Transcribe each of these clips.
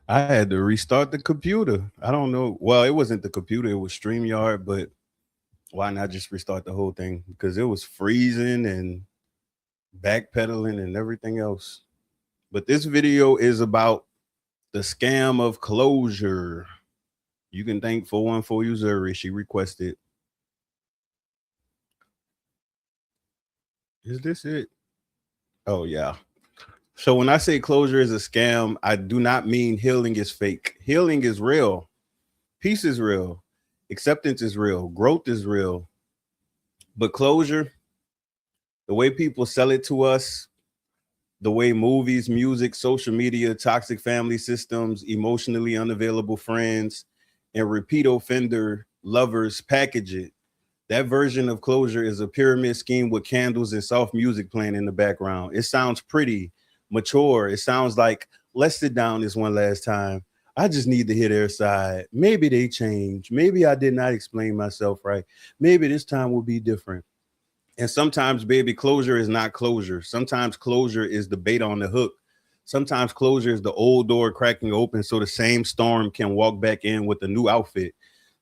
I had to restart the computer. I don't know. Well, it wasn't the computer, it was StreamYard, but why not just restart the whole thing? Because it was freezing and backpedaling and everything else. But this video is about the scam of closure. You can thank 414 Uzuri. She requested. Is this it? Oh, yeah. So when I say closure is a scam, I do not mean healing is fake. Healing is real. Peace is real. Acceptance is real. Growth is real. But closure, the way people sell it to us, the way movies, music, social media, toxic family systems, emotionally unavailable friends, and repeat offender lovers package it. That version of closure is a pyramid scheme with candles and soft music playing in the background. It sounds pretty, mature. It sounds like, let's sit down this one last time. I just need to hear their side. Maybe they changed. Maybe I did not explain myself right. Maybe this time will be different. And sometimes, baby, closure is not closure. Sometimes closure is the bait on the hook. Sometimes closure is the old door cracking open so the same storm can walk back in with a new outfit.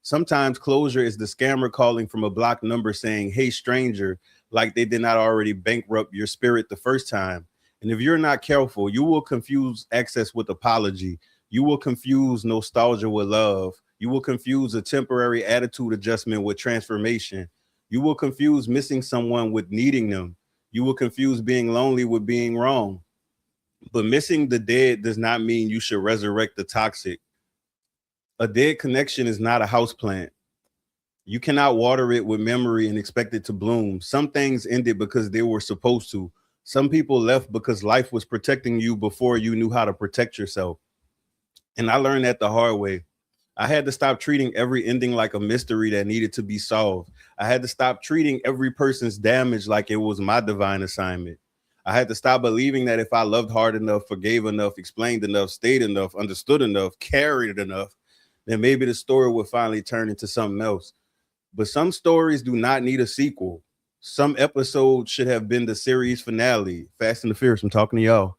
Sometimes closure is the scammer calling from a block number saying, hey, stranger, like they did not already bankrupt your spirit the first time. And if you're not careful, you will confuse access with apology. You will confuse nostalgia with love. You will confuse a temporary attitude adjustment with transformation. You will confuse missing someone with needing them. You will confuse being lonely with being wrong. But missing the dead does not mean you should resurrect the toxic. A dead connection is not a house plant. You cannot water it with memory and expect it to bloom. Some things ended because they were supposed to. Some people left because life was protecting you before you knew how to protect yourself. And I learned that the hard way. I had to stop treating every ending like a mystery that needed to be solved. I had to stop treating every person's damage like it was my divine assignment. I had to stop believing that if I loved hard enough, forgave enough, explained enough, stayed enough, understood enough, carried enough, then maybe the story would finally turn into something else. But some stories do not need a sequel. Some episodes should have been the series finale. Fast and the Furious, I'm talking to y'all.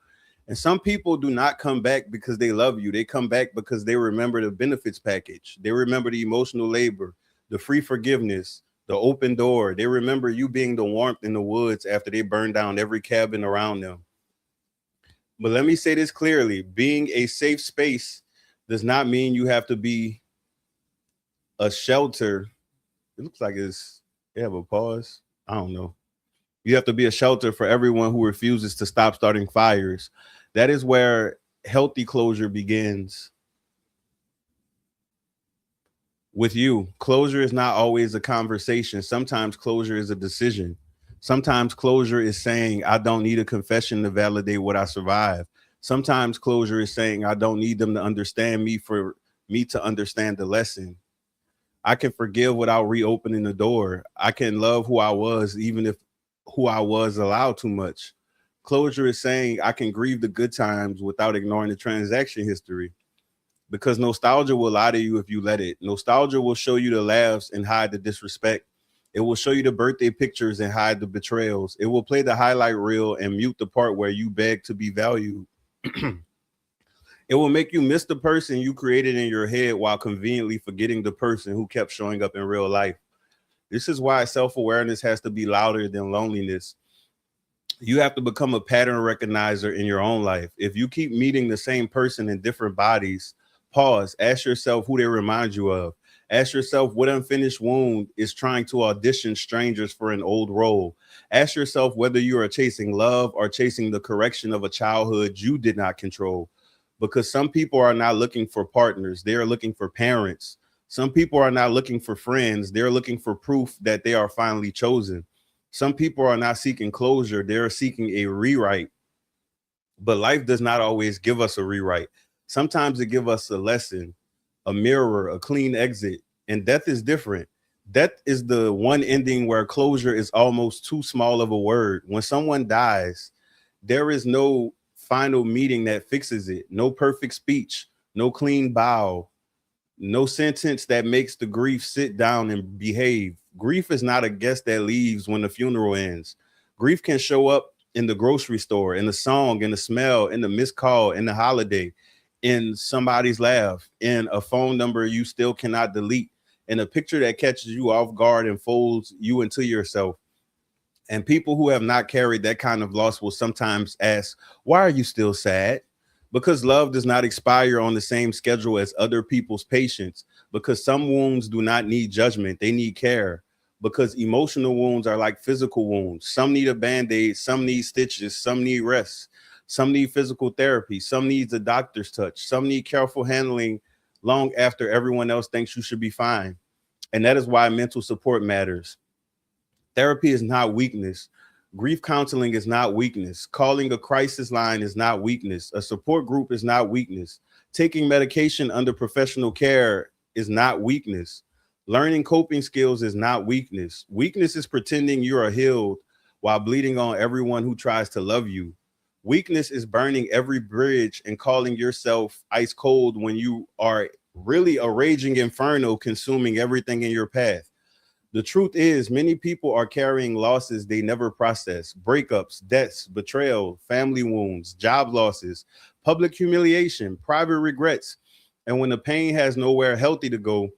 And some people do not come back because they love you. They come back because they remember the benefits package. They remember the emotional labor, the free forgiveness, the open door. They remember you being the warmth in the woods after they burned down every cabin around them. But let me say this clearly, being a safe space does not mean you have to be a shelter. It looks like they have a pause. I don't know. You have to be a shelter for everyone who refuses to stop starting fires. That is where healthy closure begins with you. Closure is not always a conversation. Sometimes closure is a decision. Sometimes closure is saying, I don't need a confession to validate what I survived. Sometimes closure is saying, I don't need them to understand me for me to understand the lesson. I can forgive without reopening the door. I can love who I was, even if who I was allowed too much. Closure is saying I can grieve the good times without ignoring the transaction history. Because nostalgia will lie to you if you let it. Nostalgia will show you the laughs and hide the disrespect. It will show you the birthday pictures and hide the betrayals. It will play the highlight reel and mute the part where you beg to be valued. It will make you miss the person you created in your head while conveniently forgetting the person who kept showing up in real life. This is why self awareness has to be louder than loneliness. You have to become a pattern recognizer in your own life. If you keep meeting the same person in different bodies, pause, ask yourself who they remind you of. Ask yourself what unfinished wound is trying to audition strangers for an old role. Ask yourself whether you are chasing love or chasing the correction of a childhood you did not control. Because some people are not looking for partners, they are looking for parents. Some people are not looking for friends, they're looking for proof that they are finally chosen. Some people are not seeking closure, they're seeking a rewrite. But life does not always give us a rewrite. Sometimes it gives us a lesson, a mirror, a clean exit. And death is different. Death is the one ending where closure is almost too small of a word. When someone dies, there is no final meeting that fixes it, no perfect speech, no clean bow, no sentence that makes the grief sit down and behave. Grief is not a guest that leaves when the funeral ends. Grief can show up in the grocery store, in the song, in the smell, in the missed call, in the holiday. in somebody's laugh, in a phone number you still cannot delete, in a picture that catches you off guard and folds you into yourself. And people who have not carried that kind of loss will sometimes ask, why are you still sad? Because love does not expire on the same schedule as other people's patience. Because some wounds do not need judgment, they need care. Because emotional wounds are like physical wounds. Some need a band-aid, some need stitches, some need rest, some need physical therapy, some needs a doctor's touch, some need careful handling long after everyone else thinks you should be fine. And that is why mental support matters. Therapy is not weakness. Grief counseling is not weakness. Calling a crisis line is not weakness. A support group is not weakness. Taking medication under professional care is not weakness. Learning coping skills is not weakness. Weakness is pretending you are healed while bleeding on everyone who tries to love you. Weakness is burning every bridge and calling yourself ice cold when you are really a raging inferno consuming everything in your path. The truth is, many people are carrying losses they never process: breakups, deaths, betrayal, family wounds, job losses, public humiliation, private regrets. And when the pain has nowhere healthy to go,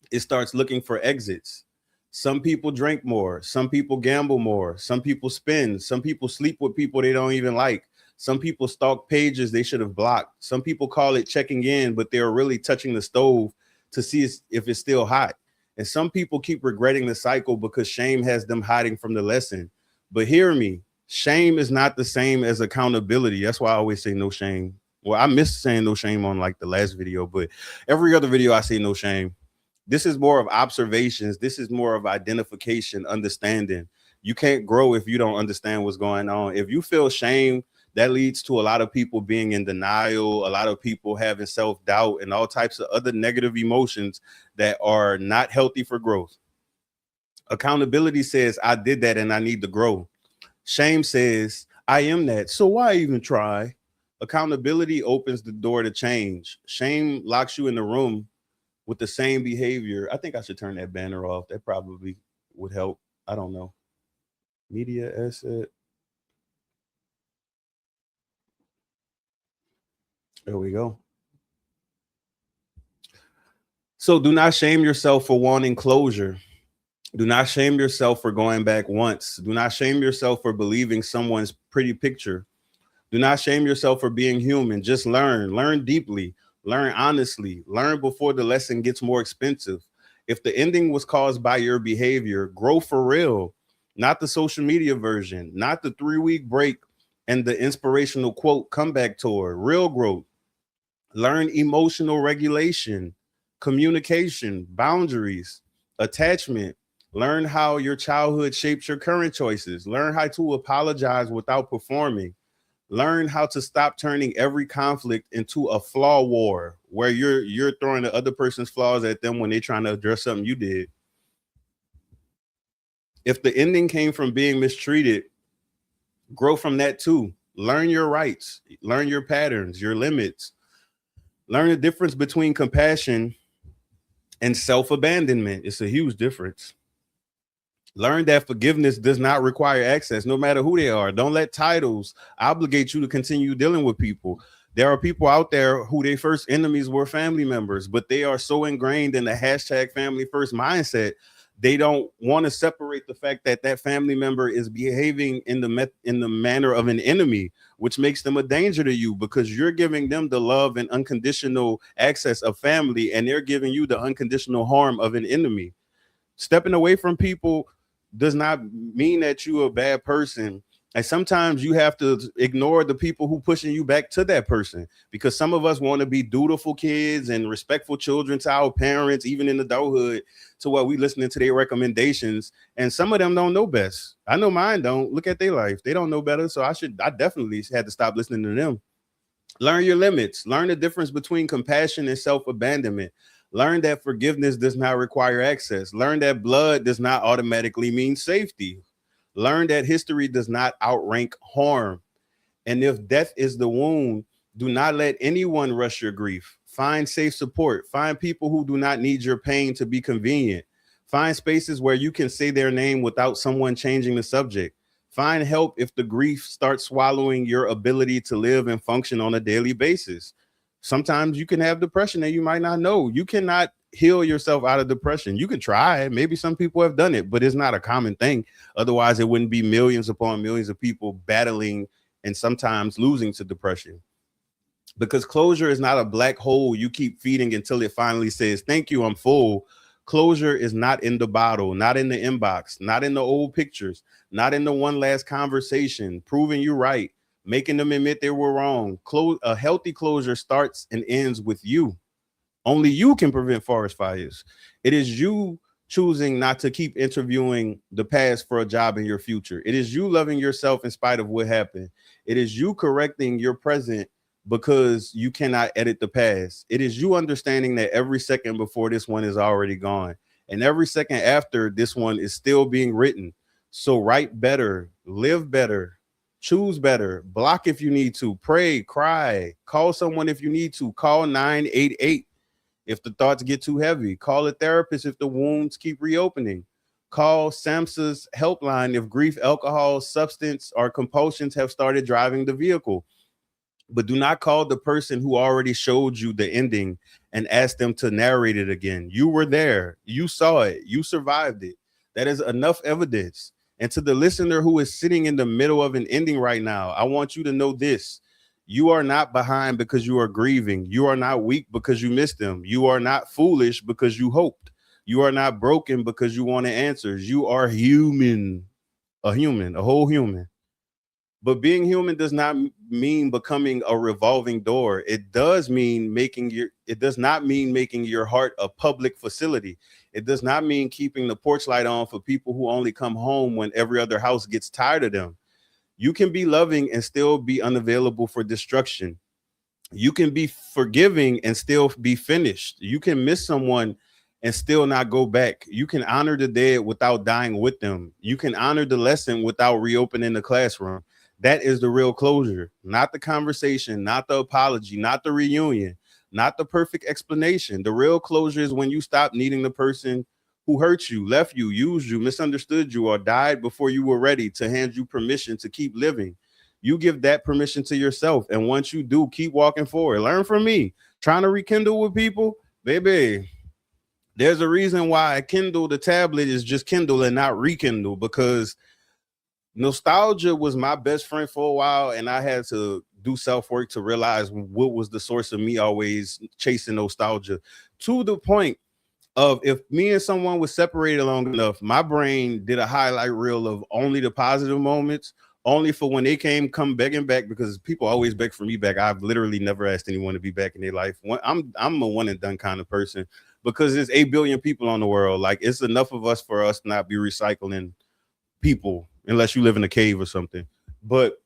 it starts looking for exits. Some people drink more, some people gamble more, some people spend, some people sleep with people they don't even like. Some people stalk pages they should have blocked. Some people call it checking in, but they're really touching the stove to see if it's still hot. And some people keep regretting the cycle because shame has them hiding from the lesson. But hear me, shame is not the same as accountability. That's why I always say no shame. Well, I missed saying no shame on like the last video, but every other video I say no shame. This is more of observations. This is more of identification, understanding. You can't grow if you don't understand what's going on. If you feel shame, that leads to a lot of people being in denial, a lot of people having self-doubt and all types of other negative emotions that are not healthy for growth. Accountability says, I did that and I need to grow. Shame says, I am that, so why even try? Accountability opens the door to change. Shame locks you in the room with the same behavior. I think I should turn that banner off. That probably would help. I don't know. Media asset. There we go. So do not shame yourself for wanting closure. Do not shame yourself for going back once. Do not shame yourself for believing someone's pretty picture. Do not shame yourself for being human. Just learn deeply, learn honestly, learn before the lesson gets more expensive. If the ending was caused by your behavior, grow for real, not the social media version, not the 3-week break and the inspirational quote comeback tour. Real growth. Learn emotional regulation, communication, boundaries, attachment. Learn how your childhood shapes your current choices. Learn how to apologize without performing. Learn how to stop turning every conflict into a flaw war where you're throwing the other person's flaws at them when they're trying to address something you did. If the ending came from being mistreated, grow from that too. Learn your rights, learn your patterns, your limits. Learn the difference between compassion and self-abandonment. It's a huge difference. Learn that forgiveness does not require access, no matter who they are. Don't let titles obligate you to continue dealing with people. There are people out there who their first enemies were family members, but they are so ingrained in the hashtag family first mindset, they don't want to separate the fact that that family member is behaving in the manner of an enemy, which makes them a danger to you because you're giving them the love and unconditional access of family, and they're giving you the unconditional harm of an enemy. Stepping away from people does not mean that you're a bad person. And sometimes you have to ignore the people who pushing you back to that person, because some of us want to be dutiful kids and respectful children to our parents, even in adulthood, to what we listening to their recommendations. And some of them don't know best. I know mine don't. Look at their life. They don't know better. So I definitely had to stop listening to them. Learn your limits. Learn the difference between compassion and self-abandonment. Learn that forgiveness does not require access. Learn that blood does not automatically mean safety. Learn that history does not outrank harm. And if death is the wound, do not let anyone rush your grief. Find safe support. Find people who do not need your pain to be convenient. Find spaces where you can say their name without someone changing the subject. Find help if the grief starts swallowing your ability to live and function on a daily basis. Sometimes you can have depression and you might not know. You cannot heal yourself out of depression. You can try. Maybe some people have done it, but it's not a common thing. Otherwise, it wouldn't be millions upon millions of people battling and sometimes losing to depression. Because closure is not a black hole you keep feeding until it finally says, thank you, I'm full. Closure is not in the bottle, not in the inbox, not in the old pictures, not in the one last conversation, proving you right, making them admit they were wrong. A healthy closure starts and ends with you. Only you can prevent forest fires. It is you choosing not to keep interviewing the past for a job in your future. It is you loving yourself in spite of what happened. It is you correcting your present because you cannot edit the past. It is you understanding that every second before this one is already gone, and every second after this one is still being written. So write better, live better, choose better, block if you need to, pray, cry, call someone if you need to, call 988 if the thoughts get too heavy, call a therapist if the wounds keep reopening, call SAMHSA's helpline if grief, alcohol, substance, or compulsions have started driving the vehicle. But do not call the person who already showed you the ending and ask them to narrate it again. You were there. You saw it. You survived it. That is enough evidence. And to the listener who is sitting in the middle of an ending right now, I want you to know this. You are not behind because you are grieving. You are not weak because you missed them. You are not foolish because you hoped. You are not broken because you wanted answers. You are human, a whole human. But being human does not mean becoming a revolving door. It does not mean making your heart a public facility. It does not mean keeping the porch light on for people who only come home when every other house gets tired of them. You can be loving and still be unavailable for destruction. You can be forgiving and still be finished. You can miss someone and still not go back. You can honor the dead without dying with them. You can honor the lesson without reopening the classroom. That is the real closure, not the conversation, not the apology, not the reunion, not the perfect explanation. The real closure is when you stop needing the person who hurt you, left you, used you, misunderstood you, or died before you were ready to hand you permission to keep living. You give that permission to yourself. And once you do, keep walking forward. Learn from me. Trying to rekindle with people, baby. There's a reason why Kindle, the tablet, is just Kindle and not rekindle, because nostalgia was my best friend for a while, and I had to do self-work to realize what was the source of me always chasing nostalgia, to the point of if me and someone was separated long enough, my brain did a highlight reel of only the positive moments, only for when they come begging back, because people always beg for me back. I've literally never asked anyone to be back in their life. I'm a one and done kind of person, because there's 8 billion people on the world. Like, it's enough of us for us not be recycling people unless you live in a cave or something. But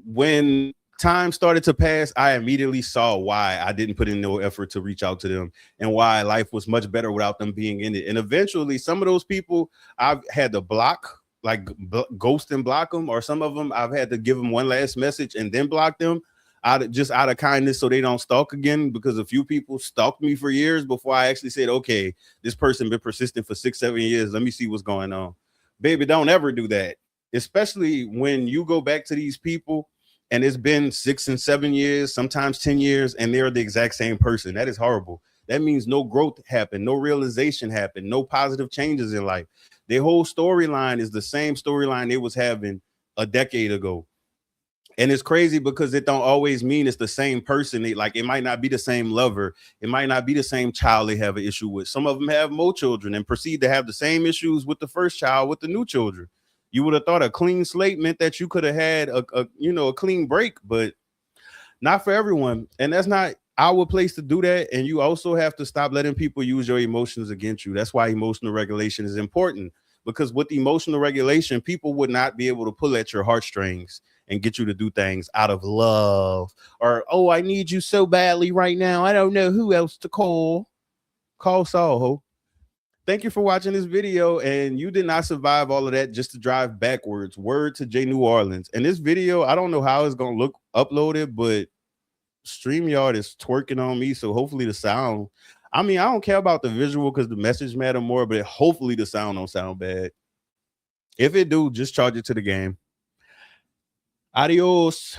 when time started to pass, I immediately saw why I didn't put in no effort to reach out to them, and why life was much better without them being in it. And eventually some of those people I've had to block, like ghost and block them, or some of them I've had to give them one last message and then block them out of kindness, so they don't stalk again, because a few people stalked me for years before I actually said, okay, this person been persistent for 6-7 years, let me see what's going on. Baby, don't ever do that, especially when you go back to these people and it's been 6 and 7 years, sometimes 10 years, and they're the exact same person. That is horrible. That means no growth happened, no realization happened, no positive changes in life. Their whole storyline is the same storyline they was having a decade ago. And it's crazy because it don't always mean it's the same person. It might not be the same lover. It might not be the same child they have an issue with. Some of them have more children and proceed to have the same issues with the first child with the new children. You would have thought a clean slate meant that you could have had a clean break, but not for everyone. And that's not our place to do that. And you also have to stop letting people use your emotions against you. That's why emotional regulation is important, because with emotional regulation, people would not be able to pull at your heartstrings and get you to do things out of love, or, oh, I need you so badly right now, I don't know who else to call. Call Saul, ho. Thank you for watching this video. And you did not survive all of that just to drive backwards. Word to Jneworleans. And this video, I don't know how it's going to look uploaded, but StreamYard is twerking on me. So hopefully the sound, I mean, I don't care about the visual because the message matter more, but hopefully the sound don't sound bad. If it do, just charge it to the game. Adios.